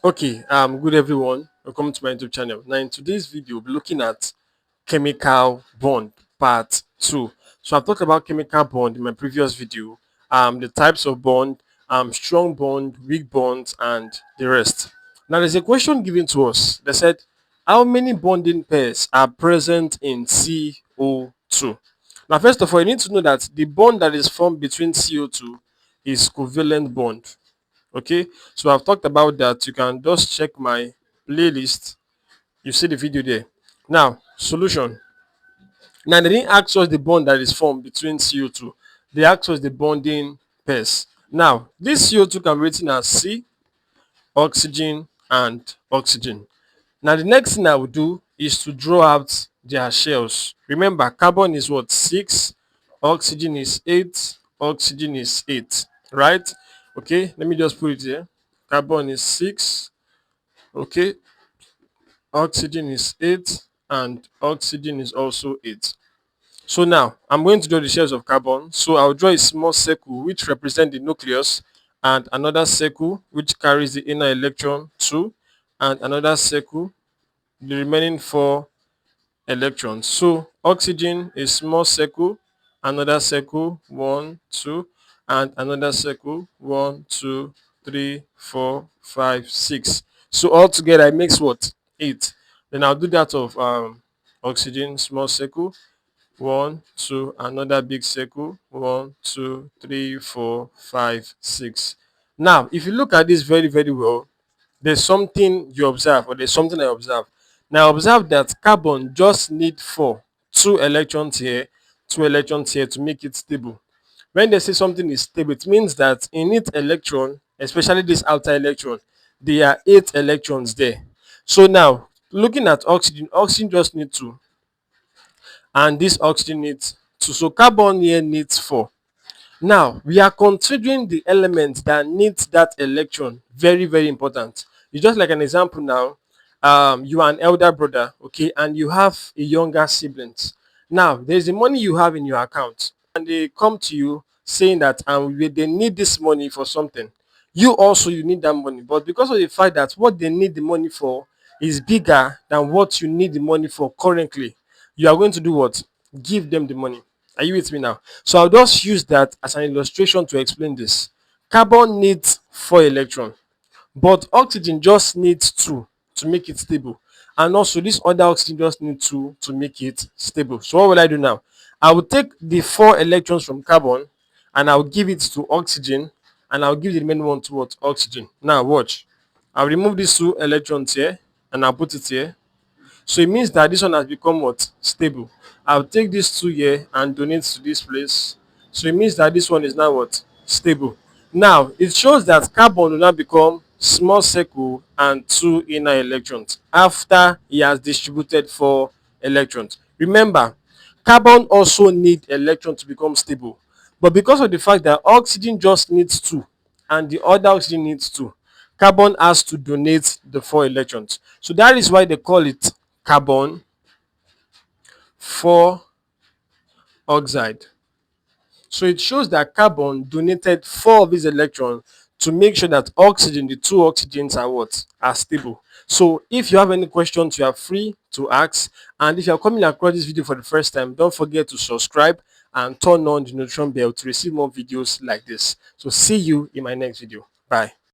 Okay, good everyone. Welcome to my YouTube channel. Now, in today's video, we'll be looking at chemical bond part 2. So I've talked about chemical bond in my previous video, the types of bond, strong bond, weak bonds, and the rest. Now there's a question given to us. They said, how many bonding pairs are present in CO2? Now, first of all, you need to know that the bond that is formed between CO2 is covalent bond. Okay, so I've talked about that. You can just check my playlist. You see the video there. Now, solution. Now, they didn't ask us the bond that is formed between CO2. They asked us the bonding pairs. Now, this CO2 can be written as C, oxygen, and oxygen. Now, the next thing I will do is to draw out their shells. Remember, carbon is what? 6, oxygen is 8, oxygen is 8, right? Okay, let me just put it here. Carbon is 6, okay, oxygen is 8, and oxygen is also 8. So now, I'm going to draw the shells of carbon. So I'll draw a small circle which represents the nucleus, and another circle which carries the inner electron 2, and another circle, the remaining 4 electrons. So oxygen is small circle, another circle 1, 2, and another circle 1, 2, 3, 4, 5, 6. So altogether it makes what? 8. Then I'll do that of oxygen, small circle, 1, 2, another big circle, 1, 2, 3, 4, 5, 6. Now, if you look at this very, very well, there's something you observe, or there's something I observe. Now observe that carbon just need 2 electrons here, 2 electrons here to make it stable. When they say something is stable, it means that in its electron, especially this outer electron, there are 8 electrons there. So now, looking at oxygen, oxygen just need 2, and this oxygen needs 2. So carbon here needs 4. Now, we are considering the element that needs that electron. Very, very important. It's just like an example now. You are an elder brother, okay, and you have a younger siblings. Now, there's the money you have in your account, and they come to you saying that they need this money for something. You also you need that money, but because of the fact that what they need the money for is bigger than what you need the money for currently, you are going to do what? Give them the money. Are you with me now? So I'll just use that as an illustration to explain this. Carbon needs 4 electrons, but oxygen just needs 2 to make it stable. And also this other oxygen just needs 2 to make it stable. So what will I do now? I will take the 4 electrons from carbon, and I'll give it to oxygen, and I'll give the remaining one to what? Oxygen. Now watch. I'll remove these 2 electrons here, and I'll put it here. So it means that this one has become what? Stable. I'll take this 2 here and donate to this place. So it means that this one is now what? Stable. Now it shows that carbon will now become small circle and 2 inner electrons after he has distributed 4 electrons. Remember, carbon also need electron to become stable. But because of the fact that oxygen just needs 2 and the other oxygen needs 2, carbon has to donate the 4 electrons. So that is why they call it carbon 4 oxide. So it shows that carbon donated 4 of these electrons to make sure that oxygen, the 2 oxygens are what? Are stable. So if you have any questions, you are free to ask. And if you are coming across this video for the first time, don't forget to subscribe and turn on the notification bell to receive more videos like this. So see you in my next video. Bye.